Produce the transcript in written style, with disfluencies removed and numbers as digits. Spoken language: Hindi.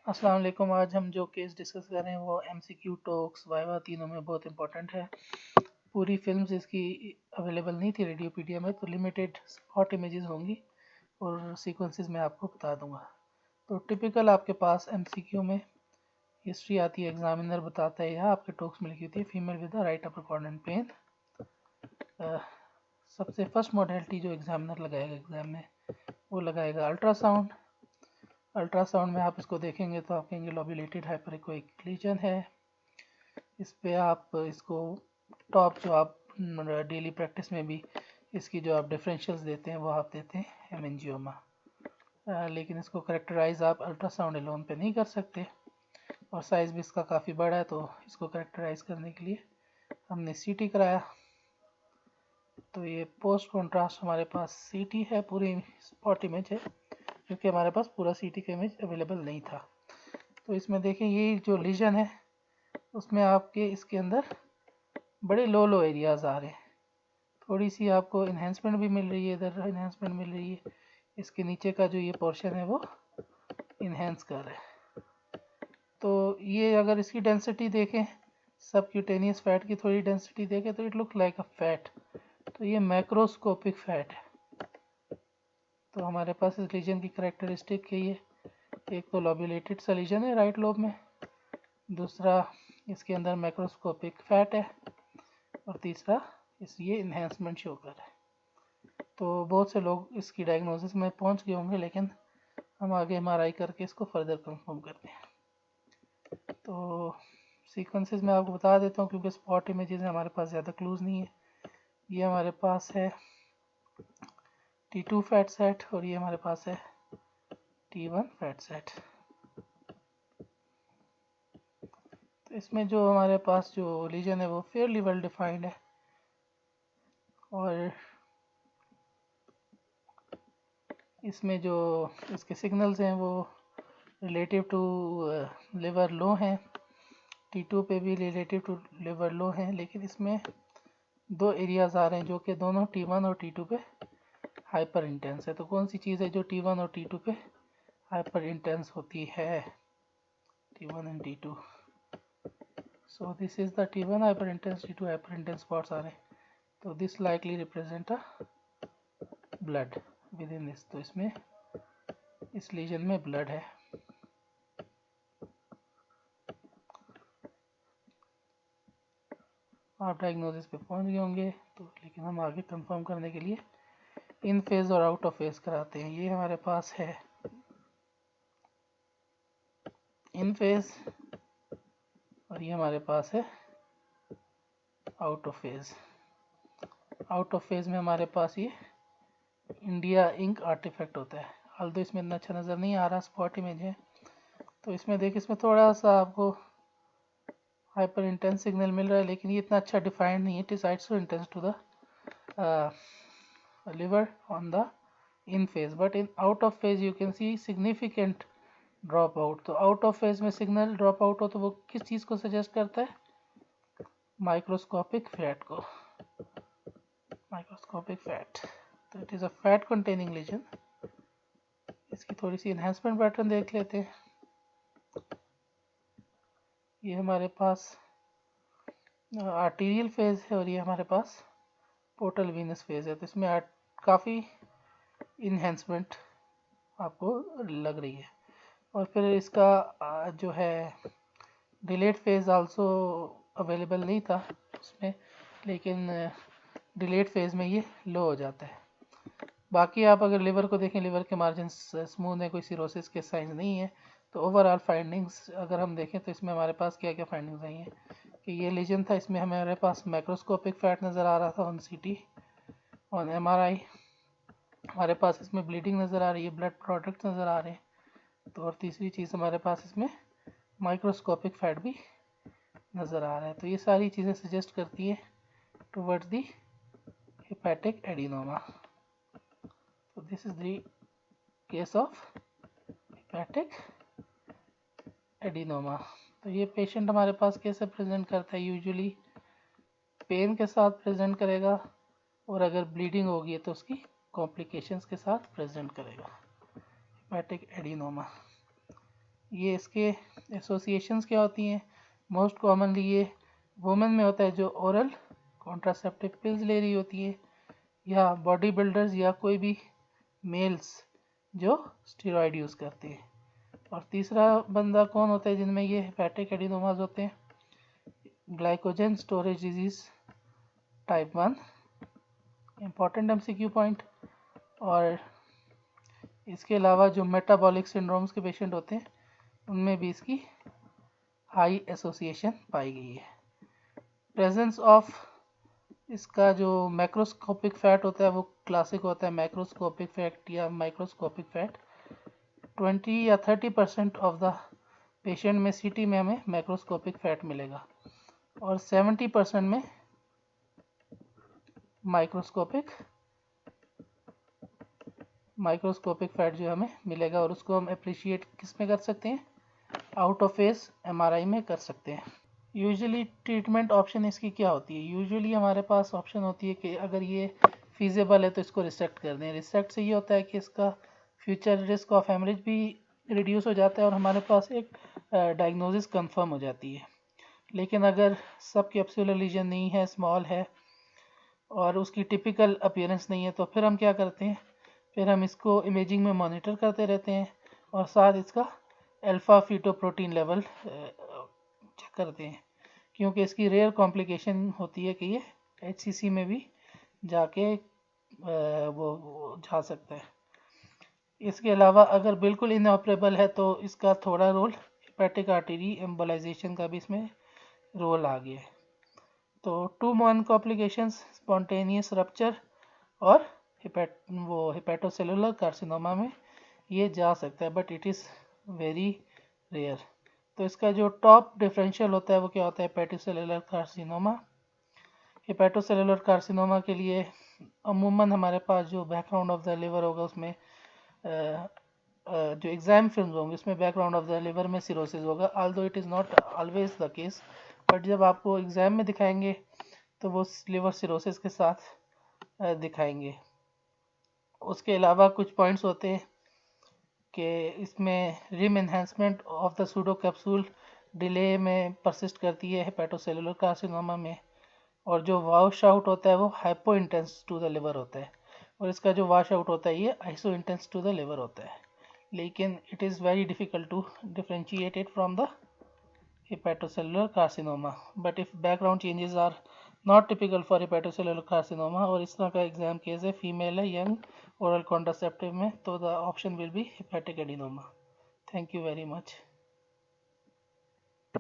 अस्सलाम वालेकुम। आज हम जो केस डिस्कस कर रहे हैं वो एमसीक्यू, टॉक्स, वाइवा तीनों में बहुत इंपॉर्टेंट है। पूरी फिल्म्स इसकी अवेलेबल नहीं थी रेडियोपीडिया में, तो लिमिटेड हॉट इमेजेस होंगी और सीक्वेंसेस मैं आपको बता दूंगा। तो टिपिकल आपके पास एमसीक्यू में हिस्ट्री आती है, एग्जामिनर बताता है, यहाँ आपके टॉक्स में लिखी होती है female with the right upper quadrant pen. सबसे फर्स्ट मॉडलिटी जो एग्जामिनर लगाएगा एग्जाम में वो लगाएगा अल्ट्रासाउंड। अल्ट्रासाउंड में आप इसको देखेंगे तो आप कहेंगे लोब्यूलेटेड हाइपरएक्वाइक लीजन है। इस पे आप इसको टॉप जो आप डेली प्रैक्टिस में भी इसकी जो आप डिफरेंशियल्स देते हैं वो आप देते हैं हेमेंजियोमा। लेकिन इसको करेक्टराइज आप अल्ट्रासाउंड एलोन पे नहीं कर सकते और साइज़ भी इसका काफ़ी बड़ा है, तो इसको करेक्टराइज करने के लिए हमने सीटी कराया। तो ये पोस्ट कॉन्ट्रास्ट हमारे पास सीटी है, पूरी स्पॉट इमेज है, क्योंकि हमारे पास पूरा सीटी का इमेज अवेलेबल नहीं था। तो इसमें देखें ये जो लीजन है उसमें आपके इसके अंदर बड़े लो एरियाज आ रहे हैं, थोड़ी सी आपको इन्हेंसमेंट भी मिल रही है, इधर इन्हेंसमेंट मिल रही है, इसके नीचे का जो ये पोर्शन है वो इन्हेंस कर रहा है। तो ये अगर इसकी डेंसिटी देखें, सबक्यूटेनियस फैट की थोड़ी डेंसिटी देखें तो it look like a fat, तो ये मैक्रोस्कोपिक फैट है। तो हमारे पास इस लीजन की करेक्टरिस्टिक के ये एक तो लोब्यूलेटेड सा लीजन है राइट लोब में, दूसरा इसके अंदर मैक्रोस्कोपिक फैट है, और तीसरा ये इन्हेंसमेंट शो कर रहा है। तो बहुत से लोग इसकी डायग्नोसिस में पहुंच गए होंगे, लेकिन हम आगे एमआरआई करके इसको फर्दर कंफर्म करते हैं। तो सीक्वेंसेस मैं आपको बता देता हूँ, क्योंकि स्पॉट इमेजेस हमारे पास ज़्यादा क्लूज नहीं है। ये हमारे पास है T2 फैट सेट और ये हमारे पास है T1 फैट सेट। तो इसमें जो हमारे पास जो लीजन है वो फेयरली वेल डिफाइंड है, और इसमें जो इसके सिग्नल्स हैं वो रिलेटिव टू लिवर लो हैं, T2 पे भी रिलेटिव टू लिवर लो हैं, लेकिन इसमें दो एरियाज आ रहे हैं जो कि दोनों T1 और T2 पे हाइपर इंटेंस है। तो कौन सी चीज़ है जो T1 और T2 पे हाइपर इंटेंस होती है? T1 and T2। So this is the T1 hyperintense, T2 hyperintense spots are. तो this likely represent a blood within this। तो इसमें इस लीजन में ब्लड है। आप डायग्नोसिस पे पहुंच गए होंगे, तो लेकिन हम आगे कंफर्म करने के लिए इन फेज और आउट ऑफ फेज कराते हैं। ये हमारे पास है इन फेज और ये हमारे पास है out of phase. Out of phase में हमारे पास ये इंडिया इंक आर्टिफैक्ट होता है, हालांकि इसमें इतना अच्छा नज़र नहीं आ रहा, स्पॉट इमेज है। तो इसमें देखिए, इसमें थोड़ा सा आपको हाइपर इंटेंस सिग्नल मिल रहा है, लेकिन ये इतना अच्छा डिफाइंड नहीं है। It is also intense to the liver on the in phase, but in out of phase you can see significant drop out। तो out of phase में सिग्नल ड्रॉप आउट हो तो वो किस चीज़ को सजेस्ट करता है? माइक्रोस्कोपिक फैट को, माइक्रोस्कोपिक फैट। तो it is a fat containing lesion. इसकी थोड़ी सी इन्हेंसमेंट पैटर्न देख लेते हैं। ये हमारे पास आर्टीरियल फेज है और ये हमारे पास पोर्टल वीनस फेज है। तो इसमें काफ़ी इन्हेंसमेंट आपको लग रही है, और फिर इसका जो है डिलेड फेज आल्सो अवेलेबल नहीं था उसमें, लेकिन डिलेड फेज में ये लो हो जाता है। बाकी आप अगर लिवर को देखें, लिवर के मार्जिन स्मूथ है, कोई सिरोसिस के साइंस नहीं है। तो ओवरऑल फाइंडिंग्स अगर हम देखें तो इसमें हमारे पास क्या क्या फाइंडिंग्स आई हैं कि ये लीजन था, इसमें हमारे पास मैक्रोस्कोपिक फैट नज़र आ रहा था ऑन सीटी, ऑन एमआरआई हमारे पास इसमें ब्लीडिंग नज़र आ रही है, ब्लड प्रोडक्ट नज़र आ रहे हैं। तो और तीसरी चीज़ हमारे पास इसमें माइक्रोस्कोपिक फैट भी नज़र आ रहा है। तो ये सारी चीज़ें सजेस्ट करती है टुवर्ड्स दी हेपेटिक एडिनोमा। तो this is the case of hepatic adenoma. तो ये पेशेंट हमारे पास कैसे प्रेजेंट करता है? यूजुअली पेन के साथ प्रेजेंट करेगा, और अगर ब्लीडिंग होगी तो उसकी कॉम्प्लिकेशंस के साथ प्रेजेंट करेगा। Hepatic adenoma. ये इसके एसोसिएशंस क्या होती हैं? मोस्ट कॉमनली ये वुमेन में होता है जो ओरल कॉन्ट्रासेप्टिव पिल्स ले रही होती है, या बॉडी बिल्डर्स या कोई भी मेल्स जो स्टेरॉइड यूज़ करते हैं। और तीसरा बंदा कौन होता है जिनमें ये हेपेटिक एडिनोमास होते हैं? Glycogen storage disease type 1, important MCQ point. और इसके अलावा जो मेटाबॉलिक सिंड्रोम्स के पेशेंट होते हैं उनमें भी इसकी हाई एसोसिएशन पाई गई है। प्रेजेंस ऑफ इसका जो मैक्रोस्कोपिक फैट होता है वो क्लासिक होता है मैक्रोस्कोपिक फैट या माइक्रोस्कोपिक फैट। 20 या 30% ऑफ द पेशेंट में CT में हमें मैक्रोस्कोपिक फैट मिलेगा और 70% में माइक्रोस्कोपिक फैट जो हमें मिलेगा, और उसको हम अप्रिशिएट किस में कर सकते हैं? आउट ऑफ फेस MRI में कर सकते हैं। यूजुअली ट्रीटमेंट ऑप्शन इसकी क्या होती है? यूजुअली हमारे पास ऑप्शन होती है कि अगर ये फीजेबल है तो इसको रिसेक्ट कर दें। रिसेक्ट से ये होता है कि इसका फ्यूचर रिस्क ऑफ हेमरेज भी रिड्यूस हो जाता है और हमारे पास एक डायग्नोसिस कंफर्म हो जाती है। लेकिन अगर सब कैप्सुलर लीजन नहीं है, स्मॉल है और उसकी टिपिकल अपीयरेंस नहीं है, तो फिर हम क्या करते हैं? फिर हम इसको इमेजिंग में मॉनिटर करते रहते हैं और साथ इसका अल्फा फीटोप्रोटीन लेवल चेक करते हैं, क्योंकि इसकी रेयर कॉम्प्लिकेशन होती है कि ये HCC में भी जाके वो जा सकता है। इसके अलावा अगर बिल्कुल इनऑपरेबल है तो इसका थोड़ा रोल हेपेटिक आर्टरी एम्बोलाइजेशन का भी इसमें रोल आ गया है। तो 2 कॉमन कॉम्प्लिकेशंस स्पॉन्टेनियस रप्चर और हेपेटोसेलुलर कार्सिनोमा में ये जा सकता है, but it is very rare. तो इसका जो टॉप डिफरेंशियल होता है वो क्या होता है? Hepatocellular carcinoma. हेपेटोसेलुलर कार्सिनोमा के लिए अमूमन हमारे पास जो बैकग्राउंड ऑफ द लिवर होगा उसमें जो एग्जाम फिल्म होंगे उसमें बैकग्राउंड ऑफ द लिवर में सिरोसिस होगा, although it is not always the case, but जब आपको एग्ज़ाम में दिखाएंगे तो वो लिवर सिरोसिस के साथ दिखाएंगे। उसके अलावा कुछ पॉइंट्स होते हैं कि इसमें rim enhancement of the pseudo capsule delay में परसिस्ट करती है हेपेटोसेलुलर कार्सिनोमा में, और जो वॉश आउट होता है वो hypointense to the liver होता है, और इसका जो वॉश आउट होता है ये isointense to the liver होता है। लेकिन it is very difficult to differentiate it from the hepatocellular carcinoma, but if background changes are not typical for hepatocellular carcinoma और इस तरह का एग्जाम केस है, फीमेल है, यंग, ओरल कॉन्ट्रासेप्टिव में, तो the option will be hepatic adenoma. Thank you very much.